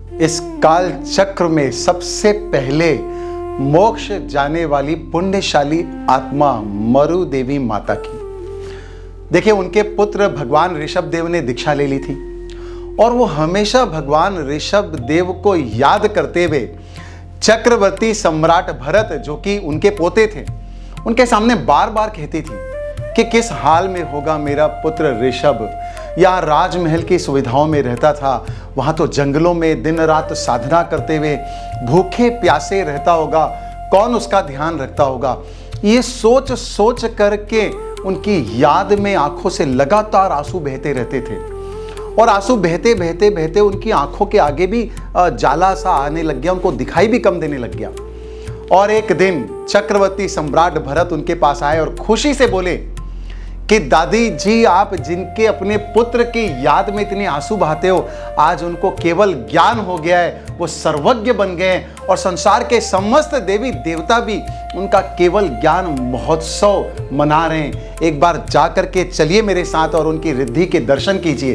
इस काल चक्र में सबसे पहले मोक्ष जाने वाली पुण्यशाली आत्मा मरु देवी माता की। देखिए, उनके पुत्र भगवान ऋषभ देव ने दीक्षा ले ली थी और वो हमेशा भगवान ऋषभ देव को याद करते हुए चक्रवर्ती सम्राट भरत, जो कि उनके पोते थे, उनके सामने बार बार कहती थी कि किस हाल में होगा मेरा पुत्र ऋषभ। या राजमहल की सुविधाओं में रहता था, वहां तो जंगलों में दिन रात साधना करते हुए भूखे प्यासे रहता होगा, कौन उसका ध्यान रखता होगा। ये सोच सोच करके उनकी याद में आंखों से लगातार आंसू बहते रहते थे और आंसू बहते बहते बहते उनकी आंखों के आगे भी जाला सा आने लग गया, उनको दिखाई भी कम देने लग गया। और एक दिन चक्रवर्ती सम्राट भरत उनके पास आए और खुशी से बोले कि दादी जी, आप जिनके अपने पुत्र की याद में इतने आंसू बहाते हो, आज उनको केवल ज्ञान हो गया है, वो सर्वज्ञ बन गए हैं और संसार के समस्त देवी देवता भी उनका केवल ज्ञान महोत्सव मना रहे हैं। एक बार जा करके चलिए मेरे साथ और उनकी रिद्धि के दर्शन कीजिए।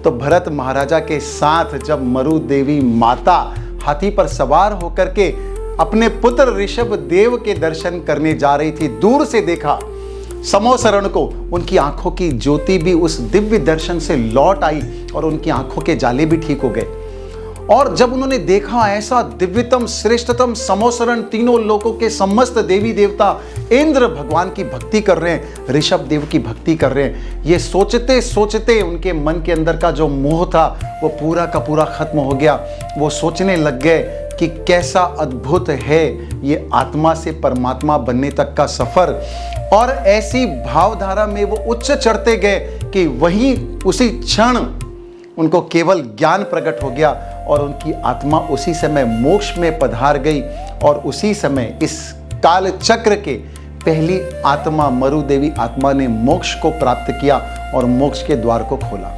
तो भरत महाराजा के साथ जब मरु देवी माता हाथी पर सवार होकर के अपने पुत्र ऋषभ देव के दर्शन करने जा रही थी, दूर से देखा समोसरण को, उनकी आंखों की ज्योति भी उस दिव्य दर्शन से लौट आई और उनकी आंखों के जाले भी ठीक हो गए। और जब उन्होंने देखा ऐसा दिव्यतम श्रेष्ठतम समोसरण, तीनों लोकों के समस्त देवी देवता इंद्र भगवान की भक्ति कर रहे हैं, ऋषभ देव की भक्ति कर रहे हैं, ये सोचते सोचते उनके मन के अंदर का जो मोह था वो पूरा का पूरा खत्म हो गया। वो सोचने लग गए कि कैसा अद्भुत है ये आत्मा से परमात्मा बनने तक का सफर। और ऐसी भावधारा में वो उच्च चढ़ते गए कि वहीं उसी क्षण उनको केवल ज्ञान प्रकट हो गया और उनकी आत्मा उसी समय मोक्ष में पधार गई। और उसी समय इस काल चक्र के पहली आत्मा मरु देवी आत्मा ने मोक्ष को प्राप्त किया और मोक्ष के द्वार को खोला।